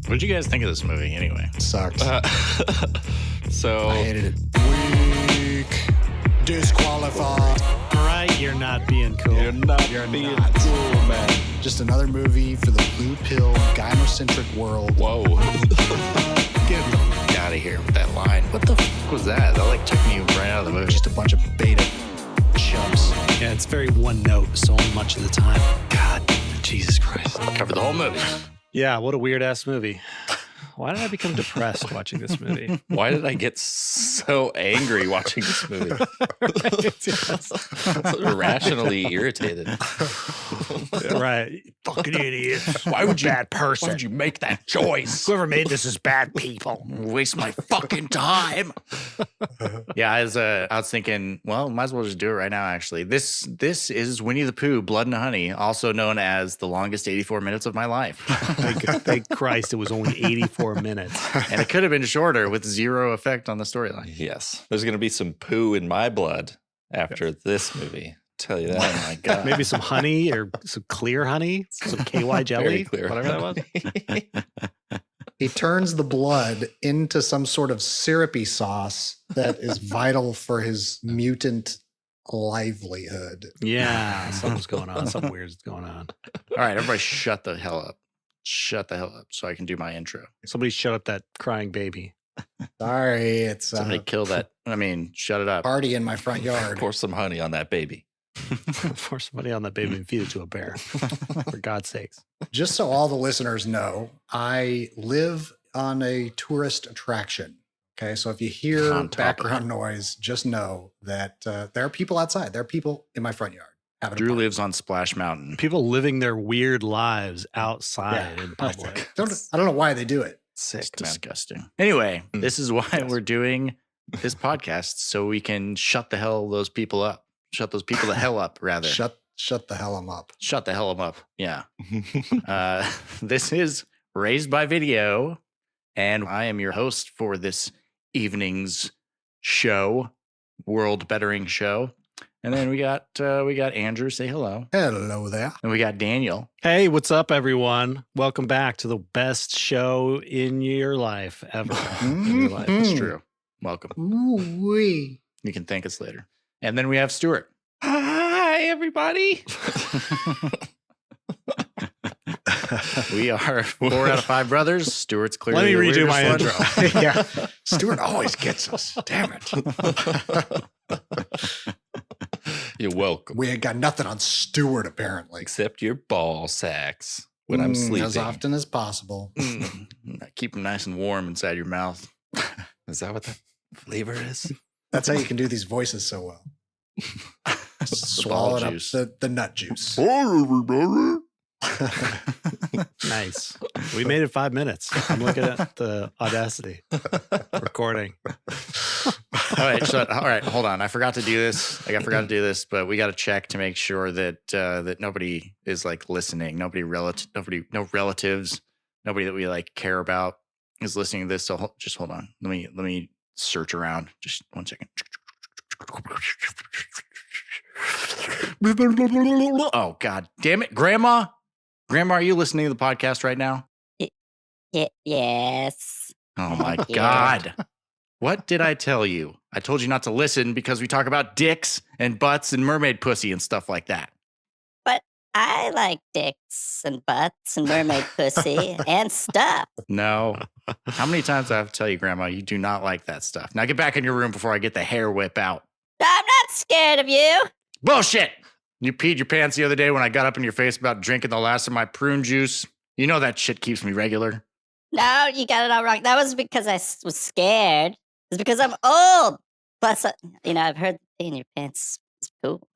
What did you guys think of this movie anyway? Sucks. So I hated it. Weak. Disqualified. All right, you're not being cool. you're not being cool, man. Just another movie for the blue pill, gynocentric world. Whoa. Get out of here with that line. What the fuck was that? That like took me right out of the movie. Just a bunch of beta chumps. Yeah, it's very one note so much of the time. God, Jesus Christ. Covered the whole movie. Yeah, what a weird ass movie. Why did I become depressed watching this movie? Why did I get so angry watching this movie? So irrationally irritated. Right. Fucking idiots. Why would you Bad person. Why would you make that choice? Whoever made this is bad people. Waste my fucking time. Yeah, I was thinking, well, might as well just do it right now, actually. This is Winnie the Pooh, Blood and Honey, also known as the longest 84 minutes of my life. Thank Christ it was only 84 minutes. And it could have been shorter with zero effect on the storyline. Yes. There's going to be some poo in my blood after this movie. Tell you that. Oh my God. Maybe some honey or some clear honey, some KY jelly, Very clear. whatever that was. He turns the blood into some sort of syrupy sauce that is vital for his mutant livelihood. Yeah, something's going on. Something weird's going on. All right, everybody shut the hell up. Shut the hell up so I can do my intro. Somebody shut up that crying baby. Sorry, it's Somebody kill that. I mean, shut it up. party in my front yard. Pour some honey on that baby. Pour somebody on that baby and feed it to a bear. For God's sakes. Just so all the listeners know, I live on a tourist attraction. Okay, so if you hear On top of background noise, just know that there are people outside. There are people in my front yard. having a Drew party. lives on Splash Mountain. People living their weird lives outside in public. I don't know why they do it. Sick, It's man. disgusting. Anyway, this is why we're doing this podcast, so we can shut the hell those people up. Shut those people the hell up, rather. Shut the hell up. Shut the hell up. Yeah. This is Raised by Video, and I am your host for this evening's show, World Bettering Show. And then we got Andrew, say hello. Hello there. And we got Daniel. Hey, what's up, everyone? Welcome back to the best show in your life ever. In your life. It's true. Welcome. Ooh-wee. You can thank us later. And then we have Stewart. Hi, everybody. We are 4 out of 5 brothers. Stewart's clearly Let me the redo my weirdest one. intro. Yeah. Stewart always gets us. Damn it. You're welcome. We ain't got nothing on Stewart, apparently. Except your ball sacks when I'm sleeping. As often as possible. Keep them nice and warm inside your mouth. Is that what that flavor is? That's how you can do these voices so well. Swallow it up, juice. the nut juice. Nice. We made it 5 minutes. I'm looking at the Audacity recording. All right, hold on. I forgot to do this. I forgot to do this, but we got to check to make sure that that nobody is like listening. No relatives, nobody that we like care about is listening to this. So just hold on. Let me search around. Just 1 second. Oh God damn it, Grandma! Grandma, are you listening to the podcast right now? Yes. Oh my Yeah. God. What did I tell you? I told you not to listen because we talk about dicks and butts and mermaid pussy and stuff like that. But I like dicks and butts and mermaid pussy and stuff. No. How many times do I have to tell you, Grandma, you do not like that stuff? Now get back in your room before I get the hair whip out. I'm not scared of you. Bullshit! You peed your pants the other day when I got up in your face about drinking the last of my prune juice. You know that shit keeps me regular. No, you got it all wrong. That wasn't because I was scared. It's because I'm old. Plus, I've heard peeing your pants is cool.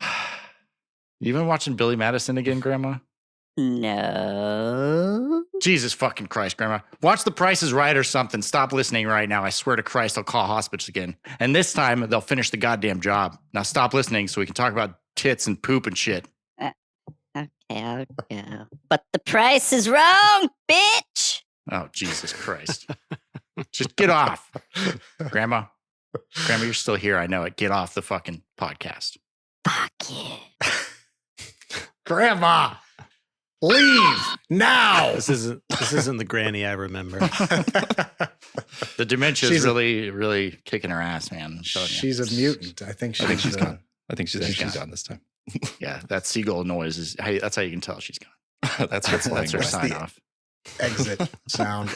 You been watching Billy Madison again, Grandma? No. Jesus fucking Christ, Grandma. Watch The Price is Right or something. Stop listening right now. I swear to Christ, I'll call hospice again. And this time, they'll finish the goddamn job. Now stop listening so we can talk about tits and poop and shit. Okay, I'll go. But the price is wrong, bitch. Oh, Jesus Christ. Just get off. Grandma, you're still here. I know it. Get off the fucking podcast. Fuck you. Grandma, leave. Now. This isn't the granny I remember. The dementia is She's- really, really kicking her ass, man. I'm telling you. She's a mutant. I think she's gone. I think she's She's gone this time. Yeah, that seagull noise is. That's how you can tell she's gone. That's her That's her flying sign the- off. exit sound.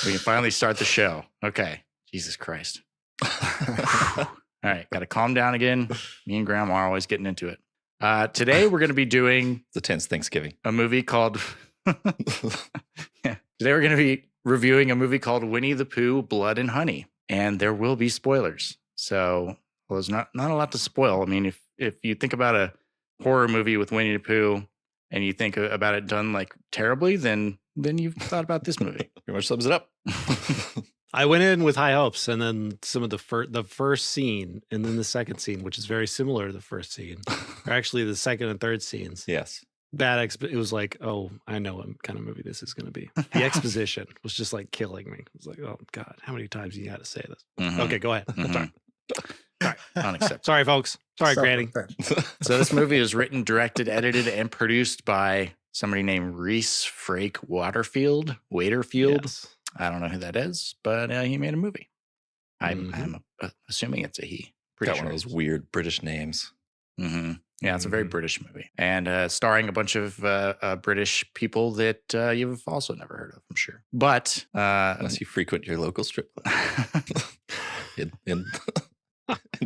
We can finally start the show. Okay. Jesus Christ. All right, got to calm down again. Me and Grandma are always getting into it. Today we're going to be doing It's a tense Thanksgiving. a movie called. Yeah. Today we're going to be reviewing a movie called Winnie the Pooh, Blood and Honey, and there will be spoilers. So there's not a lot to spoil. I mean, if you think about a horror movie with Winnie the Pooh and you think about it done like terribly, then you've thought about this movie. Pretty much sums it up. I went in with high hopes, and then some of the first scene, and then the second scene, which is very similar to the first scene, or actually the second and third scenes. Yes. It was like, oh, I know what kind of movie this is going to be. The exposition was just like killing me. It was like, oh God, how many times you got to say this? Mhm. Okay, go ahead. Mhm. Unacceptable. Sorry, folks. Sorry, Granny. So this movie is written, directed, edited, and produced by somebody named Rhys Frake-Waterfield. Yes. I don't know who that is, but he made a movie. Mhm. I'm assuming it's a he. Pretty Got sure one of those weird British names. Mm-hmm. Yeah, it's a very Mhm. British movie, and starring a bunch of British people that you've also never heard of, I'm sure. But Unless you frequent your local strip club in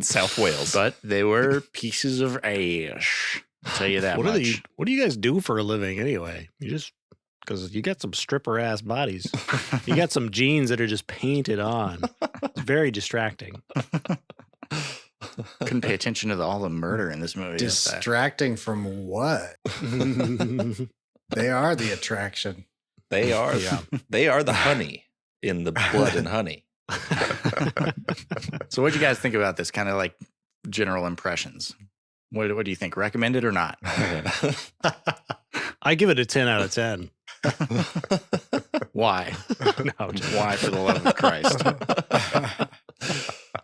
South Wales. but they were pieces of ash. I'll tell you that What much. do you guys do for a living anyway? You just because you got some stripper ass bodies. You got some jeans that are just painted on. It's very distracting. Couldn't pay attention to all the murder in this movie. Distracting from what? They are the attraction. They are Yeah. they are the honey in the Blood and Honey. So, what do you guys think about this? Kind of like general impressions. What do you think? Recommended or not? I give it a 10 out of 10. Why? No, just- Why, for the love of Christ?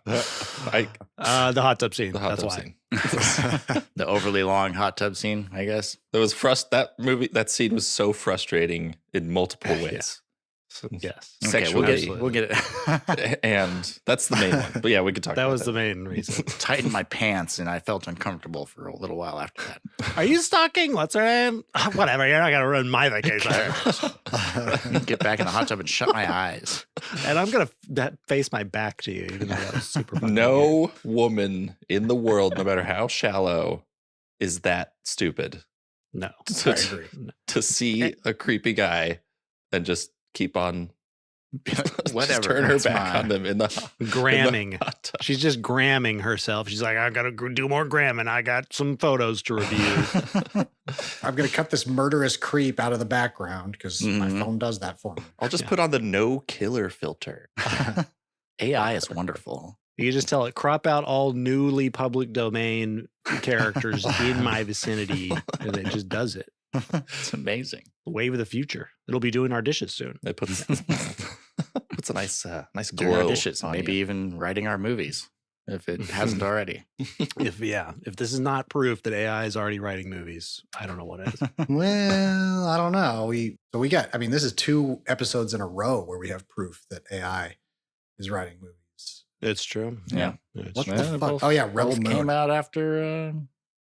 the hot tub scene. The hot That's tub why. scene. The overly long hot tub scene, I guess. That scene was so frustrating in multiple ways. Yes. Okay, Sexually. we'll get it. And that's the main one. But yeah, we could talk That about was the main reason. Tightened my pants, and I felt uncomfortable for a little while after that. Are you stalking? What's her name? Whatever. You're not going to ruin my vacation. Get back in the hot tub and shut my eyes. And I'm going to face my back to you, even though that was super fucking weird. No woman in the world, no matter how shallow, is that stupid No. I agree. to see a creepy guy and just keep on Whatever. just turn her that's back mine. on them in the Gramming. hot tub. She's just gramming herself. She's like, I got to do more gramming. I got some photos to review. I'm going to cut this murderous creep out of the background because my Mhm. phone does that for me. I'll just Yeah. put on the no killer filter. AI is wonderful. You can just tell it, crop out all newly public domain characters in my vicinity. And it just does it. It's amazing. The wave of the future. It'll be doing our dishes soon. It puts a nice Doing our glow dishes, on maybe you. even writing our movies if it hasn't already. If this is not proof that AI is already writing movies, I don't know what is. Well, I don't know. This is 2 episodes in a row where we have proof that AI is writing movies. It's true. Yeah. It's What true. the Well, fuck? both- Oh yeah, Rebel Both Moon. came out after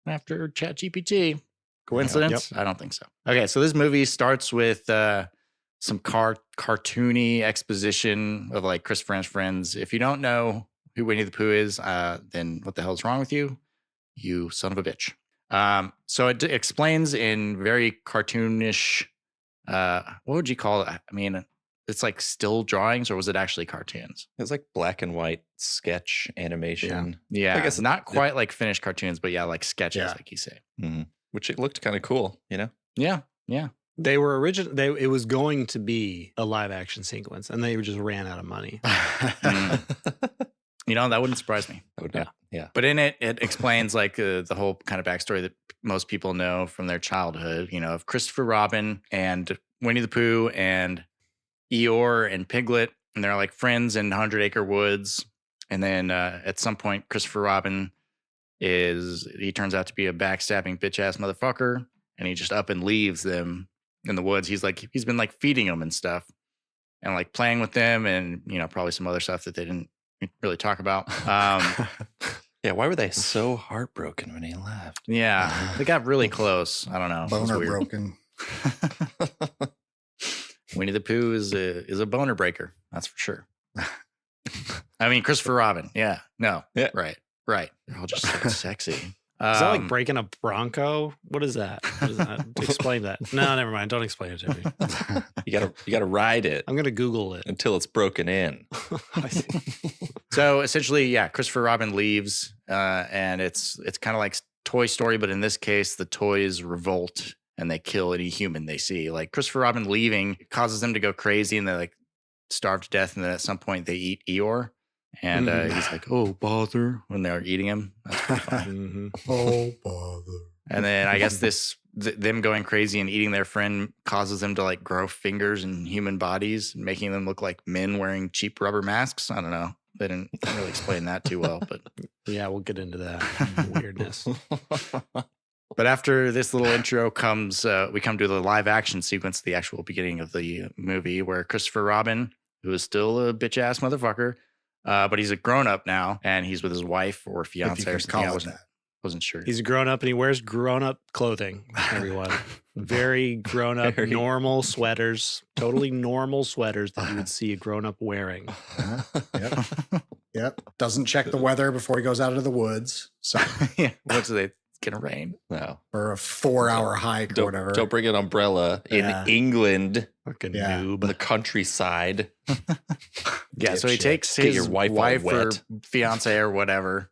ChatGPT. Coincidence? I don't think so. Okay, so this movie starts with some cartoony exposition of like Christopher and his friends. If you don't know who Winnie the Pooh is, then what the hell is wrong with you? You son of a bitch. So it explains in very cartoonish. What would you call it? I mean, it's like still drawings, or was it actually cartoons? It was like black and white sketch animation, Yeah, I guess not quite like finished cartoons, but yeah, like sketches, Yeah. like you say. which it looked kind of cool, you know? Yeah, yeah. They were it was going to be a live action sequence, and they just ran out of money. You know, that wouldn't surprise me. I would not. Yeah. But in it, it explains like the whole kind of backstory that most people know from their childhood, you know, of Christopher Robin and Winnie the Pooh and Eeyore and Piglet. And they're like friends in 100 Acre Woods. And then at some point, Christopher Robin he turns out to be a backstabbing bitch ass motherfucker. and he just up and leaves them in the woods. He's been like feeding them and stuff and like playing with them and, you know, probably some other stuff that they didn't really talk about. Yeah, why were they so heartbroken when he left? Yeah, they got really close. I don't know. It was Boner weird. broken. Winnie the Pooh is a boner breaker. That's for sure. I mean, Christopher Robin. Yeah. No. Yeah. Right. They're all just so sexy. Is that like breaking a Bronco? What is that? What is that? Explain that. No, never mind. Don't explain it to me. You gotta ride it I'm gonna Google it. until it's broken in. I see. So essentially, yeah, Christopher Robin leaves, and it's kind of like Toy Story, but in this case, the toys revolt and they kill any human they see. Like Christopher Robin leaving causes them to go crazy, and they like starve to death. And then at some point, they eat Eeyore, and he's like, "Oh, bother!" when they're eating him. That's pretty funny. Oh, bother. And then I guess them going crazy and eating their friend causes them to like grow fingers in human bodies, making them look like men wearing cheap rubber masks. I don't know. They didn't really explain that too well, but Yeah, we'll get into that weirdness. but after this little intro comes, we come to the live action sequence, the actual beginning of the movie, where Christopher Robin, who is still a bitch ass motherfucker, but he's a grown up now, and he's with his wife or fiance If you or could something. call I it that. wasn't sure. He's a grown up and he wears grown up clothing, everyone. Very grown up, Very- normal sweaters, totally normal sweaters that you would see a grown up wearing. Yep. Doesn't check the weather before he goes out into the woods. So Yeah, what's it? It's gonna rain. No. for a 4-hour hike or whatever. Don't bring an umbrella Yeah. in England, Fucking Yeah. in noob. the countryside. Yeah, so he Dipshit. takes Get his your wife all wife or wet. fiance or whatever.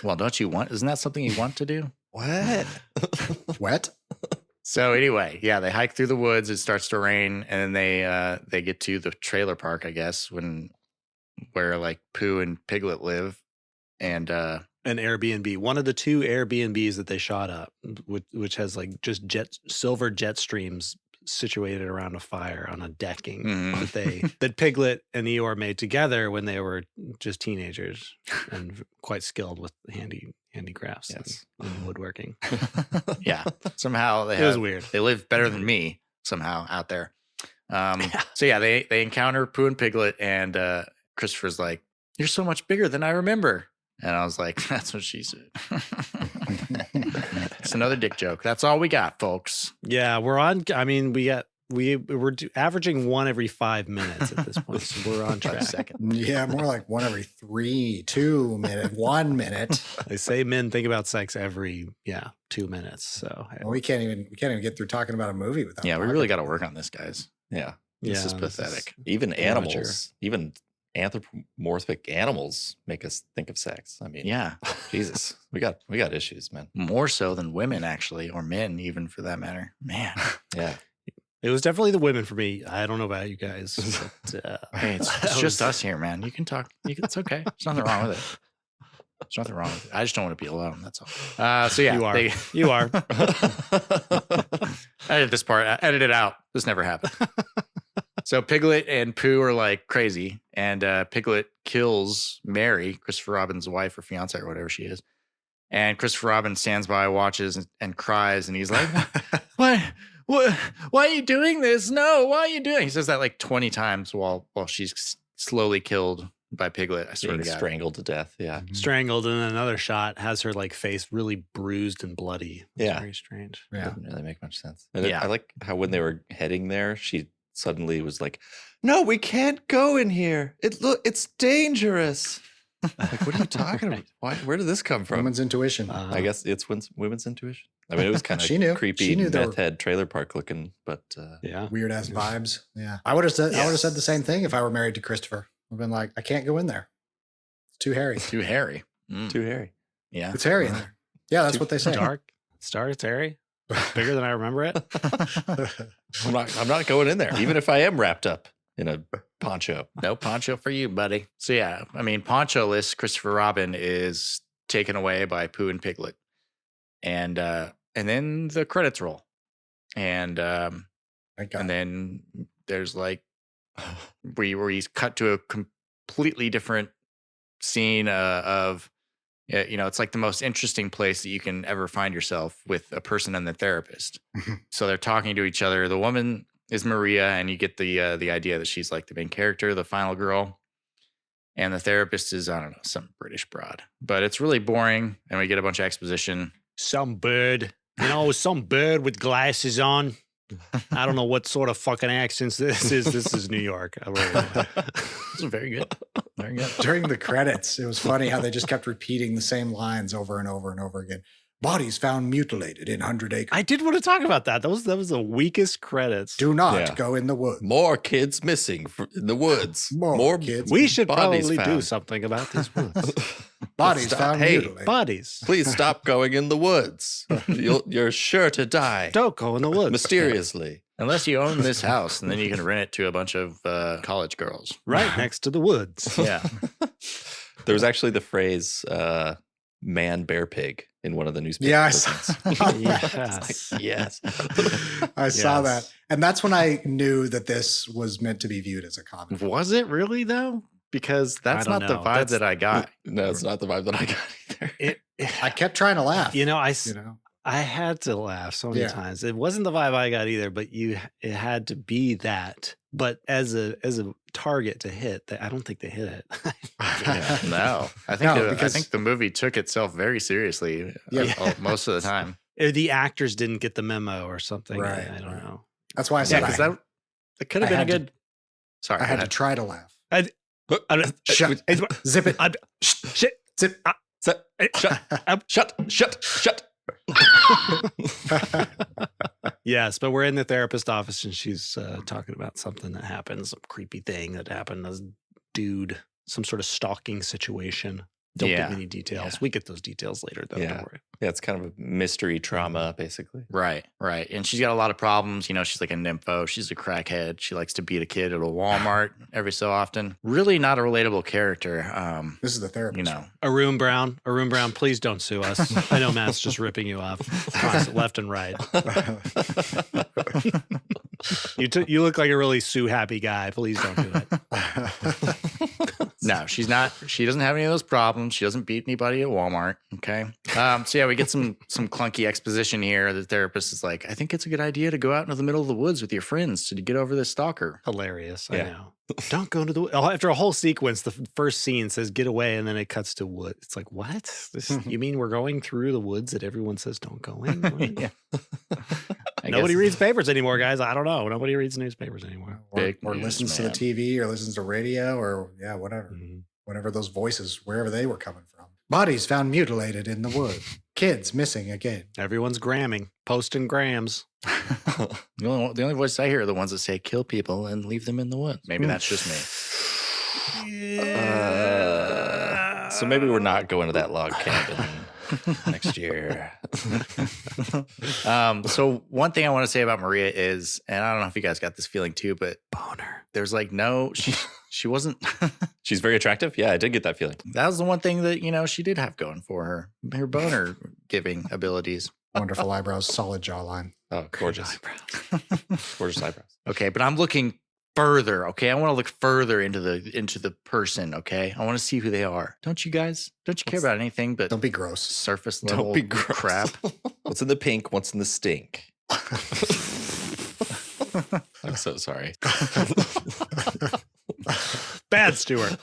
Well, don't you want? Isn't that something you want to do? What? Wet? So anyway, yeah, they hike through the woods. It starts to rain, and then they get to the trailer park, I guess, where like Pooh and Piglet live, and An Airbnb, one of the two Airbnbs that they shot up, which has like just silver jet streams situated around a fire on a decking Mhm. that Piglet and Eeyore made together when they were just teenagers and quite skilled with handicrafts Yes. and woodworking. yeah, somehow It was weird. they live better than me somehow out there. So yeah, they encounter Pooh and Piglet, and Christopher's like, "You're so much bigger than I remember." And I was like, "That's what she said." It's another dick joke. That's all we got, folks. Yeah, we're on. I mean, we're averaging one every 5 minutes at this point, so we're on track. Yeah, more like one every 2 minutes, 1 minute. They say men think about sex every 2 minutes. So Well, we can't even get through talking about a movie without. Yeah, we talking really got to about work on this, guys. Yeah. This is pathetic. Even Amateur. animals, even anthropomorphic animals make us think of sex. I mean, Yeah, Jesus, we got issues, man. more so than women, actually, or men, even for that matter. Man, Yeah. it was definitely the women for me. I don't know about you guys. But, hey, it's that just was- us here, man. You can talk. It's okay. There's nothing wrong with it. There's nothing wrong with it. I just don't want to be alone. That's all. So yeah, You are. You are. edit this part. Edit it out. This never happened. So Piglet and Pooh are like crazy, and Piglet kills Mary, Christopher Robin's wife or fiance or whatever she is. And Christopher Robin stands by, watches, and cries, and he's like, "What? Why are you doing this? No, why are you doing?" He says that like 20 times while she's slowly killed by Piglet. I swear Being to God. strangled to death. Yeah. Strangled, and then another shot has her like face really bruised and bloody. It's Yeah. very strange. Yeah. Doesn't really make much sense. And Yeah. I like how when they were heading there, she suddenly was like, "No, we can't go in here. It's dangerous." Like, what are you talking about? Where did this come from? Women's intuition. Uh, I guess it's women's intuition. I mean, it was kind of She knew. creepy, She knew there meth were- head trailer park looking, but Yeah. Weird ass vibes. Yeah. I would have said the same thing if I were married to Christopher. I've been like, I can't go in there. It's too hairy. Too hairy. too hairy. Yeah. It's hairy in there. Yeah, that's what they say. Dark. It's Terry. Bigger than I remember it. I'm not going in there, even if I am wrapped up in a poncho. No poncho for you, buddy. So yeah, I mean, poncho-less Christopher Robin is taken away by Pooh and Piglet, and then the credits roll, and Thank God. then there's like where he's cut to a completely different scene of Yeah, it's like the most interesting place that you can ever find yourself with a person and the therapist. So they're talking to each other. The woman is Maria, and you get the idea that she's like the main character, the final girl. And the therapist is, I don't know, some British broad. But it's really boring, and we get a bunch of exposition. Some bird, some bird with glasses on. I don't know what sort of fucking accents this is. This is New York. I really don't know. This is very good. Very good. During the credits, it was funny how they just kept repeating the same lines over and over and over again. Bodies found mutilated in 100 acres. I did want to talk about that. That was the weakest credits. Do not go in the woods. More kids missing in the woods. More kids. We should bodies probably do found. something about these woods. Bodies Stop. found Hey, mutilated. Bodies. Please stop going in the woods. You're sure to die Don't go in the woods. mysteriously. Unless you own this house, and then you can rent it to a bunch of college girls. Right next to the woods. Yeah. There was actually the phrase man, bear, pig in one of the newspaper Yeah, I clippings. saw, Yes. Yes. I saw Yes. that. And that's when I knew that this was meant to be viewed as a comedy. Was it really, though? Because that's don't not the know. vibe that I got. No, it's not the vibe that I got either. I kept trying to laugh. I had to laugh so many Yeah. times. It wasn't the vibe I got either, but it had to be that. But as a target to hit, I don't think they hit it. Yeah, no, I think No, I because- think the movie took itself very seriously most of the time. The actors didn't get the memo or something. Right, I don't right. know. That's why I Yeah, said because that could have I been a had to- good. Sorry, I go had to ahead. try to laugh. Shut. Zip it. Shit. Zip. Shut. Yes, but we're in the therapist office and she's talking about something that happened, some creepy thing that happened. This dude, some sort of stalking situation. Don't Yeah. give any details. Yeah. We get those details later, though. Yeah. Don't worry. Yeah, it's kind of a mystery trauma, basically. Right. And she's got a lot of problems. She's like a nympho. She's a crackhead. She likes to beat a kid at a Walmart every so often. Really not a relatable character. This is the therapist. Arun Brown, please don't sue us. I know Matt's just ripping you off left and right. You look like a really sue happy guy. Please don't do that. No, she's not. She doesn't have any of those problems. She doesn't beat anybody at Walmart. Okay. So yeah, we get some clunky exposition here. The therapist is like, I think it's a good idea to go out into the middle of the woods with your friends to get over this stalker. Hilarious. I Yeah. know. Don't go to the after a whole sequence. The first scene says get away, and then it cuts to wood. It's like, what? You mean we're going through the woods that everyone says don't go in? What? Yeah. Nobody reads papers anymore, guys. I don't know. Nobody reads newspapers anymore. Or listens to the TV or listens to radio or whatever. Whatever those voices, wherever they were coming from. Bodies found mutilated in the woods. Kids missing again. Everyone's gramming, posting grams. The only voices I hear are the ones that say kill people and leave them in the woods. Maybe that's just me. So maybe we're not going to that log cabin next year. So one thing I want to say about Maria is, and I don't know if you guys got this feeling too, but Boner. there's like she wasn't. She's very attractive. Yeah, I did get that feeling. That was the one thing that she did have going for her. Her boner giving abilities. Wonderful eyebrows, solid jawline. Oh, gorgeous. Gorgeous eyebrows. Okay, but I'm looking further. Okay, I want to look further into the person. Okay, I want to see who they are. Don't you guys? Don't you care about anything but Don't be gross. surface level Don't be gross. crap? What's in the pink? What's in the stink? I'm so sorry. Bad Stewart.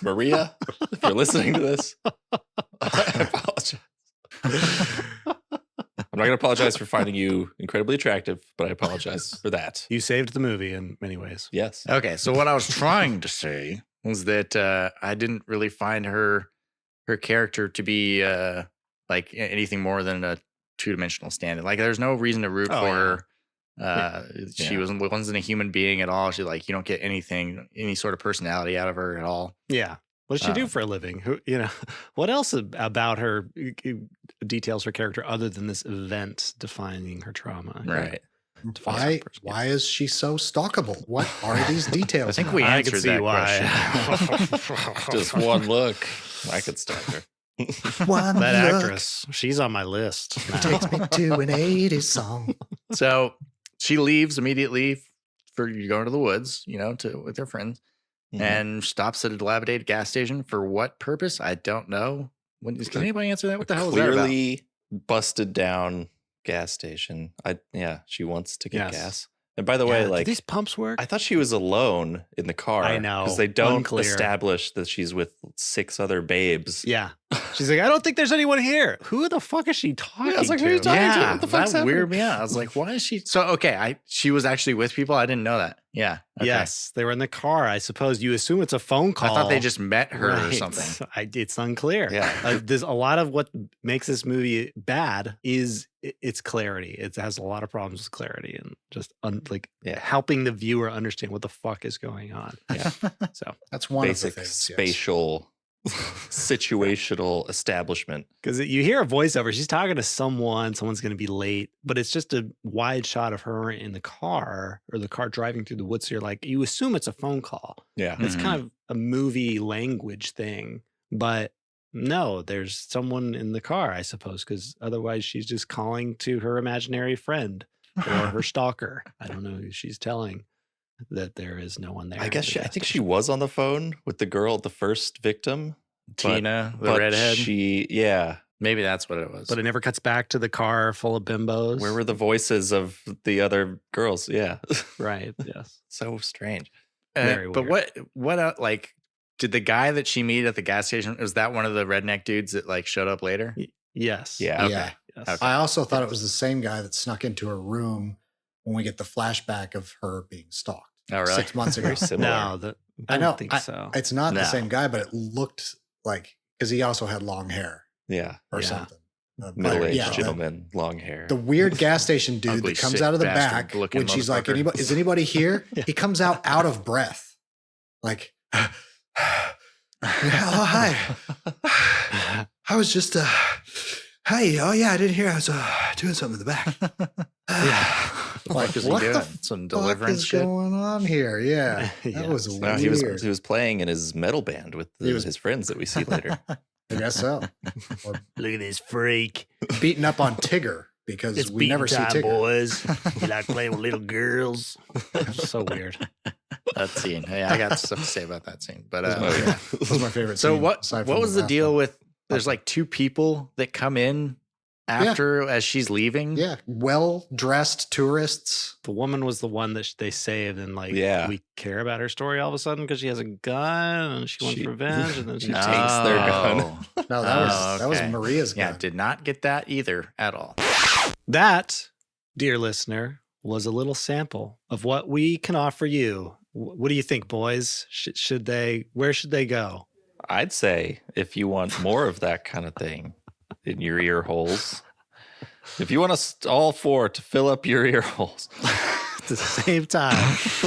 Maria, if you're listening to this, I apologize. I'm not going to apologize for finding you incredibly attractive, but I apologize for that. You saved the movie in many ways. Yes. Okay, so what I was trying to say was that I didn't really find her character to be like anything more than a two-dimensional stand-in. Like, there's no reason to root for her. She wasn't a human being at all. She you don't get any sort of personality out of her at all. Yeah. What does she do for a living? What else about her details her character other than this event defining her trauma? Right. Why is she so stalkable? What are these details? I think we I can answered see that why. question. Just one look. I could stalk her. One That look actress, she's on my list. now. takes me to an 80s song. So she leaves immediately for going to the woods, with her friends, Mhm. and stops at a dilapidated gas station for what purpose? I don't know. Can anybody answer that? What the hell is that about? Clearly busted down gas station. She wants to get gas. And by the way, do these pumps work? I thought she was alone in the car. I know. Because they don't Unclear. establish that she's with 6 other babes. Yeah. She's like, I don't think there's anyone here. Who the fuck is she talking I was like, to? who are you talking to? Yeah, What the fuck's that weirded happening? me out. I was like, why is she? So okay, she was actually with people. I didn't know that. Yeah. Okay. Yes, they were in the car. I suppose you assume it's a phone call. I thought they just met her or Right. something. It's unclear. Yeah. There's a lot of what makes this movie bad is its clarity. It has a lot of problems with clarity and just helping the viewer understand what the fuck is going on. Yeah. So That's one Basic of the things. yes. spatial, situational establishment. because you hear a voiceover, she's talking to someone's going to be late, but it's just a wide shot of her in the car or the car driving through the woods. So you're like, you assume it's a phone call. Yeah. It's kind of a movie language thing, but no, there's someone in the car, I suppose, because otherwise she's just calling to her imaginary friend or her stalker. I don't know who she's telling that there is no one there. I guess I think she was on the phone with the girl, the first victim. Tina, the but redhead. Maybe that's what it was. But it never cuts back to the car full of bimbos. Where were the voices of the other girls? Yeah. Right. Yes. So strange. very but weird. what like did the guy that she met at the gas station, was that one of the redneck dudes that like showed up later? Yes. Yeah. Okay. Yeah. Yes. Okay. I also thought it was the same guy that snuck into her room when we get the flashback of her being stalked Oh, really? 6 months ago. Very similar. No, I I know. don't think so. It's not the No. same guy, but it looked like, because he also had long hair Yeah. or Yeah. something. But Middle-aged yeah, gentleman, long hair. The weird gas station dude Ugly, that comes sick out of the bastard back looking when she's like, motherfucker. is anybody here? He comes out of breath. Like, oh, hi. I was just, hey, oh yeah, I didn't hear. I was doing something in the back. What is he what doing? the Some fuck deliverance is shit? going on here? Yeah, that Yeah. was No, weird. he was playing in his metal band with his friends that we see later. I guess so. Or Look at this freak. beating up on Tigger because we never see Tigger. boys. You like playing with little girls. So weird. That scene. Yeah, I got stuff to say about that scene. But That was my favorite. so scene, what aside from was the laugh deal one. with there's like 2 people that come in after as she's leaving? Yeah, well-dressed tourists. The woman was the one that they saved, and like, Yeah. we care about her story all of a sudden because she has a gun and she wants She- revenge, and then she She takes takes their gun. No, that was okay. Maria's Yeah, gun. did not get that either at all. That, dear listener, was a little sample of what we can offer you. What do you think, boys? Where should they go? I'd say if you want more of that kind of thing in your ear holes, if you want us all 4 to fill up your ear holes, At the same time,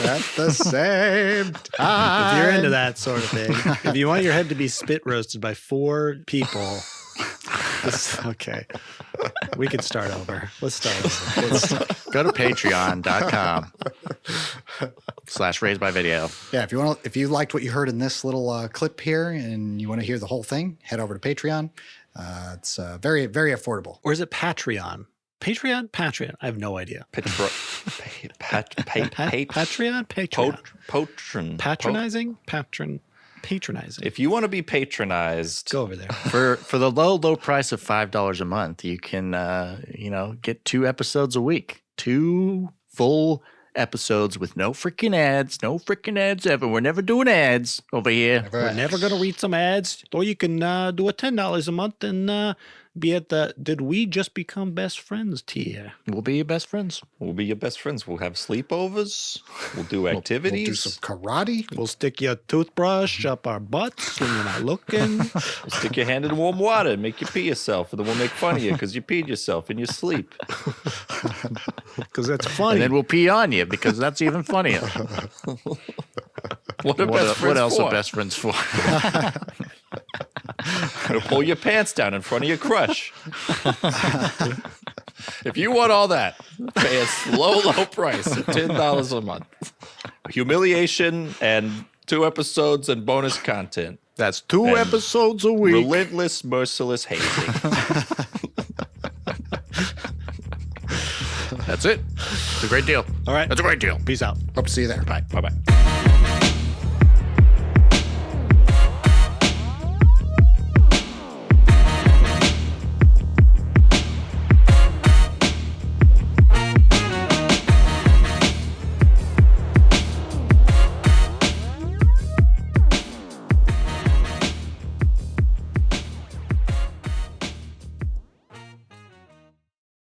At the same time. if you're into that sort of thing, if you want your head to be spit roasted by 4 people, okay, we can start over. Let's start over. Go to patreon.com/raised by video. Yeah, if you liked what you heard in this little clip here and you want to hear the whole thing, head over to Patreon. It's very, very affordable. Or is it Patreon? Patreon? I have no idea. Patreon? Patreon? Patronizing? Patronizing. If you want to be patronized, Go over there. For the low price of $5 a month, you can get 2 episodes a week. 2 full episodes with no freaking ads ever. We're never doing ads over here. We're never going to read some ads. Or you can do a $10 a month and be at the Did We Just Become Best Friends tier. We'll be your best friends. we'll be your best friends. We'll have sleepovers. We'll do activities. We'll do some karate. We'll stick your toothbrush up our butts when you're not looking. We'll stick your hand in warm water and make you pee yourself, and then we'll make fun of you because you peed yourself in your sleep. Because that's funny. And then we'll pee on you because that's even funnier. What are best friends What else for? are best friends for? Gonna pull your pants down in front of your crush. If you want all that, pay a low price of $10 a month. Humiliation and 2 episodes and bonus content. That's 2 And episodes a week. Relentless, merciless hazing. That's it. It's a great deal. All right. That's a great deal. Peace out. Hope to see you there. Bye. Bye-bye.